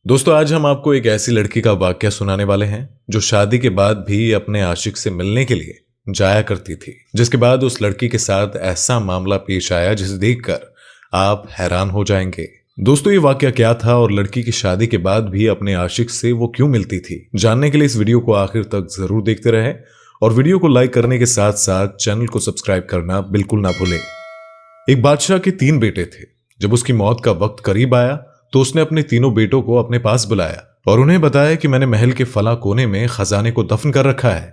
दोस्तों आज हम आपको एक ऐसी लड़की का वाकया सुनाने वाले हैं जो शादी के बाद भी अपने आशिक से मिलने के लिए जाया करती थी, जिसके बाद उस लड़की के साथ ऐसा मामला पेश आया जिसे देखकर आप हैरान हो जाएंगे। दोस्तों ये वाकया क्या था और लड़की की शादी के बाद भी अपने आशिक से वो क्यों मिलती थी, जानने के लिए इस वीडियो को आखिर तक जरूर देखते रहें और वीडियो को लाइक करने के साथ साथ चैनल को सब्सक्राइब करना बिल्कुल ना भूलें। एक बादशाह के 3 बेटे थे। जब उसकी मौत का वक्त करीब आया तो उसने अपने तीनों बेटों को अपने पास बुलाया और उन्हें बताया कि मैंने महल के फला कोने में खजाने को दफन कर रखा है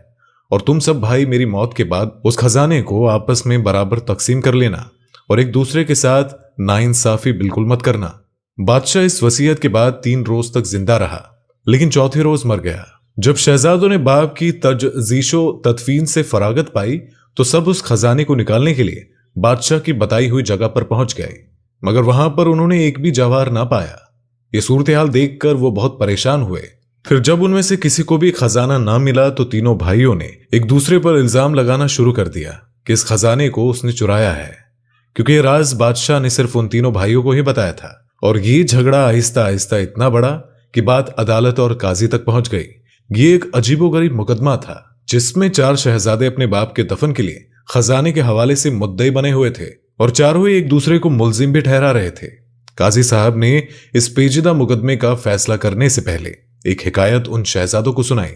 और तुम सब भाई मेरी मौत के बाद उस खजाने को आपस में बराबर तकसीम कर लेना और एक दूसरे के साथ नाइंसाफी बिल्कुल मत करना। बादशाह इस वसीयत के बाद 3 रोज तक जिंदा रहा, लेकिन चौथे रोज मर गया। जब शहजादों ने बाप की तजजीशो तदफीन से फरागत पाई तो सब उस खजाने को निकालने के लिए बादशाह की बताई हुई जगह पर पहुंच गए, मगर वहां पर उन्होंने एक भी जवाहर ना पाया। ये सूरत हाल देखकर वो बहुत परेशान हुए। फिर जब उनमें से किसी को भी खजाना ना मिला तो तीनों भाइयों ने एक दूसरे पर इल्जाम लगाना शुरू कर दिया कि इस खजाने को उसने चुराया है, क्योंकि ये राज बादशाह ने सिर्फ उन तीनों भाइयों को ही बताया था। और ये झगड़ा आहिस्ता आहिस्ता इतना बड़ा कि बात अदालत और काजी तक पहुंच गई। ये एक अजीबोगरीब मुकदमा था जिसमें 4 शहजादे अपने बाप के दफन के लिए खजाने के हवाले से मुद्दई बने हुए थे और चारों ही एक दूसरे को मुलजिम भी ठहरा रहे थे। काजी साहब ने इस पेचीदा मुकदमे का फैसला करने से पहले एक हिकायत उन शहजादों को सुनाई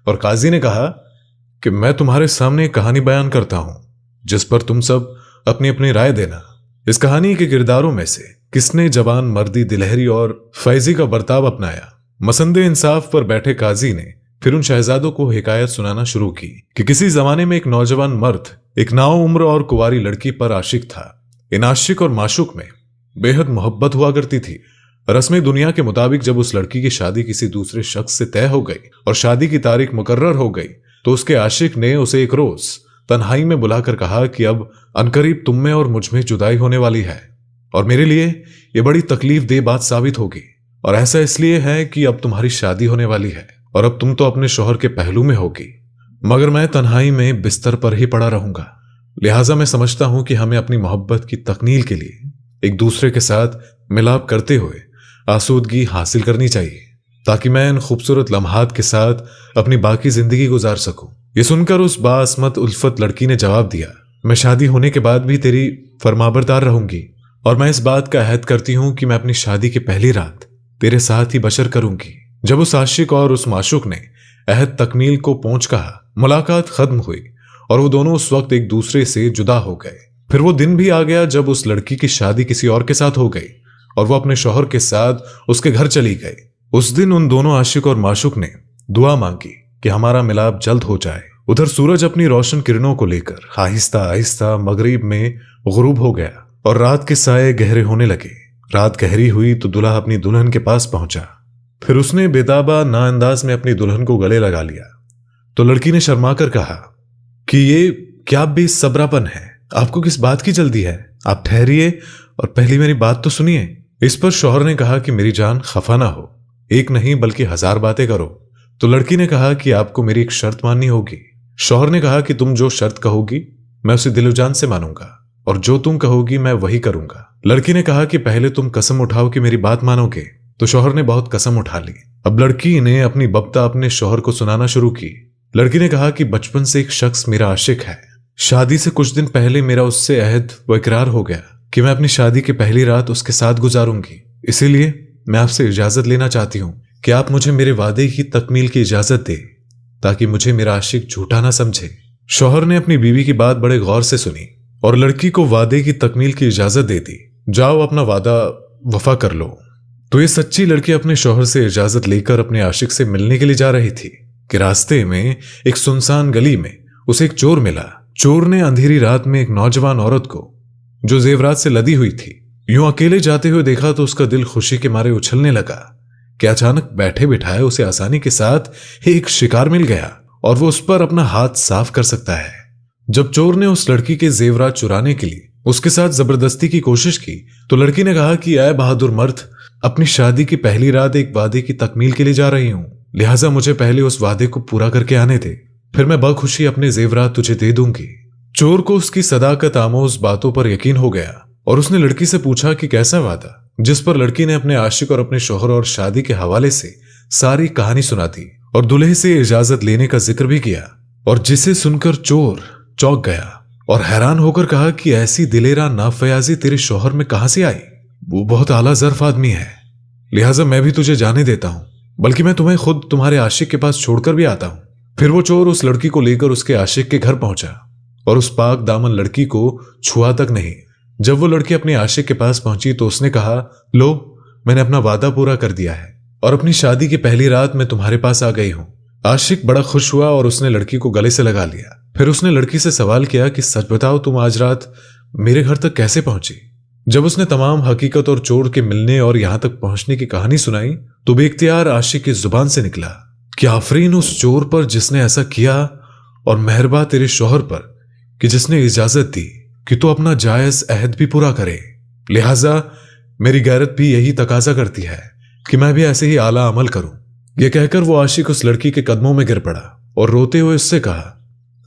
और काजी ने कहा कि मैं तुम्हारे सामने एक कहानी बयान करता हूं जिस पर तुम सब अपनी अपनी राय देना। इस कहानी के किरदारों में से किसने जवान मर्दी दिलहरी और फैजी का बर्ताव अपनाया। मसंदे इंसाफ पर बैठे काजी ने फिर उन शहजादों को हिकायत सुनाना शुरू की कि किसी जमाने में एक नौजवान मर्द एक नाओ उम्र और कुंवारी लड़की पर आशिक था। इन आशिक और माशूक में बेहद मोहब्बत हुआ करती थी। रस्म दुनिया के मुताबिक जब उस लड़की की शादी किसी दूसरे शख्स से तय हो गई और शादी की तारीख मुकर्रर हो गई तो उसके आशिक ने उसे एक रोज तन्हाई में बुलाकर कहा कि अब अनकरीब तुम में और मुझ में जुदाई होने वाली है और मेरे लिए यह बड़ी तकलीफ देह बात साबित होगी। और ऐसा इसलिए है कि अब तुम्हारी शादी होने वाली है और अब तुम तो अपने शौहर के पहलू में होगी, मगर मैं तन्हाई में बिस्तर पर ही पड़ा रहूंगा। लिहाजा मैं समझता हूं कि हमें अपनी मोहब्बत की तकमील के लिए एक दूसरे के साथ मिलाप करते हुए आसूदगी हासिल करनी चाहिए ताकि मैं इन खूबसूरत लम्हात के साथ अपनी बाकी जिंदगी गुजार सकूं। ये सुनकर उस बाअस्मत उल्फत लड़की ने जवाब दिया, मैं शादी होने के बाद भी तेरी फरमाबरदार रहूंगी और मैं इस बात का अहद करती हूं कि मैं अपनी शादी की पहली रात तेरे साथ ही बशर करूंगी। जब उस आशिक और उस माशूक ने अहद तकमील को पहुंच कहा, मुलाकात खत्म हुई और वो दोनों उस वक्त एक दूसरे से जुदा हो गए। फिर वो दिन भी आ गया जब उस लड़की की शादी किसी और के साथ हो गई और वो अपने शौहर के साथ उसके घर चली गई। उस दिन उन दोनों आशिक और माशूक ने दुआ मांगी कि हमारा मिलाप जल्द हो जाए। उधर सूरज अपनी रोशन किरणों को लेकर आहिस्ता आहिस्ता मगरिब में गुरूब हो गया और रात के साये गहरे होने लगे। रात गहरी हुई तो दूल्हा अपनी दुल्हन के पास पहुंचा। फिर उसने बेताबा नाअंदाज में अपनी दुल्हन को गले लगा लिया तो लड़की ने शर्मा कर कहा कि ये क्या बेसब्रापन है, आपको किस बात की जल्दी है, आप ठहरिए और पहली मेरी बात तो सुनिए। इस पर शौहर ने कहा कि मेरी जान खफा ना हो, एक नहीं बल्कि 1000 बातें करो। तो लड़की ने कहा कि आपको मेरी एक शर्त माननी होगी। शौहर ने कहा कि तुम जो शर्त कहोगी मैं उसे दिलो जान से मानूंगा और जो तुम कहोगी मैं वही करूंगा। लड़की ने कहा कि पहले तुम कसम उठाओ कि मेरी बात मानोगे। तो शौहर ने बहुत कसम उठा ली। अब लड़की ने अपनी बब्ता अपने शौहर को सुनाना शुरू की। लड़की ने कहा कि बचपन से एक शख्स मेरा आशिक है। शादी से कुछ दिन पहले मेरा उससे अहद व इकरार हो गया कि मैं अपनी शादी की पहली रात उसके साथ गुजारूंगी। इसीलिए मैं आपसे इजाजत लेना चाहती हूँ कि आप मुझे मेरे वादे की तकमील की इजाजत दे ताकि मुझे मेरा आशिक झूठा ना समझे। शौहर ने अपनी बीवी की बात बड़े गौर से सुनी और लड़की को वादे की तकमील की इजाजत दे दी। जाओ अपना वादा वफा कर लो। तो ये सच्ची लड़की अपने शौहर से इजाजत लेकर अपने आशिक से मिलने के लिए जा रही थी कि रास्ते में एक सुनसान गली में उसे एक चोर मिला। चोर ने अंधेरी रात में एक नौजवान औरत को जो जेवरात से लदी हुई थी यूं अकेले जाते हुए देखा तो उसका दिल खुशी के मारे उछलने लगा कि अचानक बैठे बिठाए उसे आसानी के साथ एक शिकार मिल गया और वो उस पर अपना हाथ साफ कर सकता है। जब चोर ने उस लड़की के जेवरात चुराने के लिए उसके साथ जबरदस्ती की कोशिश की तो लड़की ने कहा कि ऐ बहादुर मर्द, अपनी शादी की पहली रात एक वादे की तकमील के लिए जा रही हूं, लिहाजा मुझे पहले उस वादे को पूरा करके आने दे, फिर मैं बखुशी अपने जेवरात तुझे दे दूंगी। चोर को उसकी सदाकत आमोज बातों पर यकीन हो गया और उसने लड़की से पूछा कि कैसा वादा, जिस पर लड़की ने अपने आशिक और अपने शोहर और शादी के हवाले से सारी कहानी सुना दी और दूल्हे से इजाजत लेने का जिक्र भी किया, और जिसे सुनकर चोर चौंक गया और हैरान होकर कहा कि ऐसी दिलेरा नाफयाजी तेरे शोहर में कहां से आई? वो बहुत आला ज़र्फ आदमी है, लिहाजा मैं भी तुझे जाने देता हूं, बल्कि मैं तुम्हें खुद तुम्हारे आशिक के पास छोड़कर भी आता हूं। फिर वो चोर उस लड़की को लेकर उसके आशिक के घर पहुंचा और उस पाक दामन लड़की को छुआ तक नहीं। जब वो लड़की अपने आशिक के पास पहुंची तो उसने कहा, लो, मैंने अपना वादा पूरा कर दिया है और अपनी शादी की पहली रात मैं तुम्हारे पास आ गई हूं। आशिक बड़ा खुश हुआ और उसने लड़की को गले से लगा लिया। फिर उसने लड़की से सवाल किया कि सच बताओ, तुम आज रात मेरे घर तक कैसे पहुंची? जब उसने तमाम हकीकत और चोर के मिलने और यहां तक पहुंचने की कहानी सुनाई तो बेख्तियार आशिक की जुबान से निकला कि आफरीन उस चोर पर जिसने ऐसा किया, और मेहरबा तेरे शौहर पर कि जिसने इजाजत दी कि तू अपना जायज अहद भी पूरा करे। लिहाजा मेरी गैरत भी यही तकाजा करती है कि मैं भी ऐसे ही आला अमल करूं। यह कहकर वो आशिक उस लड़की के कदमों में गिर पड़ा और रोते हुए उससे कहा,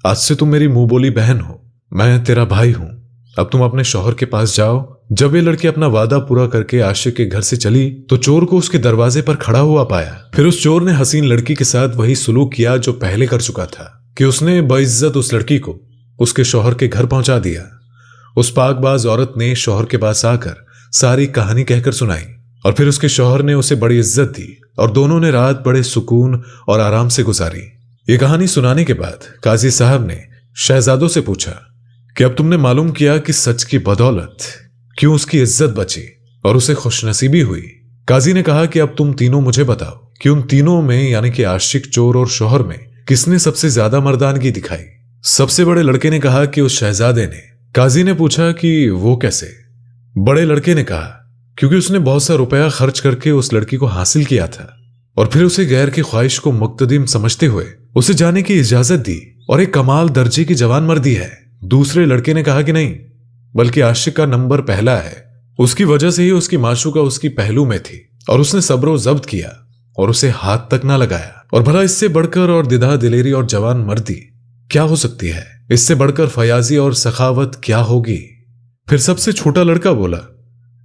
आज से तुम मेरी मुंह बोली बहन हो, मैं तेरा भाई हूं, अब तुम अपने शौहर के पास जाओ। जब ये लड़की अपना वादा पूरा करके आशिक के घर से चली तो चोर को उसके दरवाजे पर खड़ा हुआ पाया। फिर उस चोर ने हसीन लड़की के साथ वही सुलूक किया जो पहले कर चुका था कि उसने बेइज्जत उस लड़की को उसके शौहर के घर पहुंचा दिया। उस पाकबाज औरत ने शौहर के पास आकर सारी कहानी कहकर सुनाई और फिर उसके शौहर ने उसे बड़ी इज्जत दी और दोनों ने रात बड़े सुकून और आराम से गुजारी। ये कहानी सुनाने के बाद काजी साहब ने शहजादों से पूछा कि अब तुमने मालूम किया कि सच की बदौलत क्यों उसकी इज्जत बची और उसे खुशनसीबी हुई। काजी ने कहा कि अब तुम तीनों मुझे बताओ कि उन तीनों में यानी कि आशिक, चोर और शौहर में किसने सबसे ज्यादा मर्दानगी दिखाई? सबसे बड़े लड़के ने कहा कि उस शहजादे ने। काजी ने पूछा कि वो कैसे? बड़े लड़के ने कहा क्योंकि उसने बहुत सा रुपया खर्च करके उस लड़की को हासिल किया था और फिर उसे गैर की ख्वाहिश को मुक्तदिम समझते हुए उसे जाने की इजाजत दी और एक कमाल दर्जे की जवान मर्दी है। दूसरे लड़के ने कहा कि नहीं, बल्कि आशिक का नंबर पहला है, उसकी वजह से ही उसकी माशूका उसकी पहलू में थी और उसने सब्र जब्त किया और उसे हाथ तक ना लगाया। और भला इससे बढ़कर और दिदा दिलेरी और जवान मर्दी क्या हो सकती है? इससे बढ़कर फयाजी और सखावत क्या होगी? फिर सबसे छोटा लड़का बोला,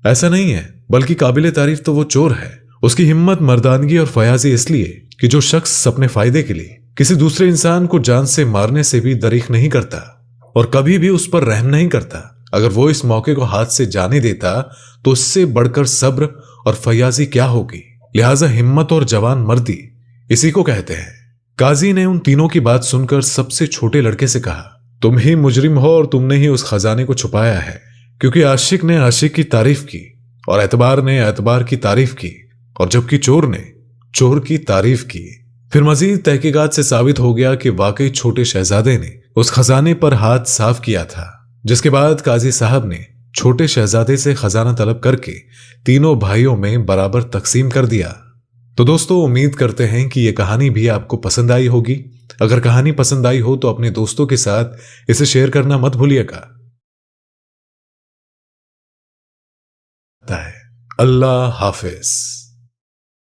ऐसा नहीं है, बल्कि काबिले तारीफ तो वो चोर है। उसकी हिम्मत, मर्दानगी और फयाजी इसलिए कि जो शख्स अपने फायदे के लिए किसी दूसरे इंसान को जान से मारने से भी दरीख नहीं करता और कभी भी उस पर रहम नहीं करता, अगर वो इस मौके को हाथ से जाने देता तो इससे बढ़कर सब्र और फयाजी क्या होगी? लिहाजा हिम्मत और जवान मर्दी इसी को कहते हैं। काजी ने उन तीनों की बात सुनकर सबसे छोटे लड़के से कहा, तुम ही मुजरिम हो और तुमने ही उस खजाने को छुपाया है, क्योंकि आशिक ने आशिक की तारीफ की और एतबार ने एतबार की तारीफ की और जबकि चोर ने चोर की तारीफ की। फिर मजीद तहकीकात से साबित हो गया कि वाकई छोटे शहजादे ने उस खजाने पर हाथ साफ किया था, जिसके बाद काजी साहब ने छोटे शहजादे से खजाना तलब करके तीनों भाइयों में बराबर तकसीम कर दिया। तो दोस्तों, उम्मीद करते हैं कि यह कहानी भी आपको पसंद आई होगी। अगर कहानी पसंद आई हो तो अपने दोस्तों के साथ इसे शेयर करना मत भूलिएगा। अल्लाह हाफिज।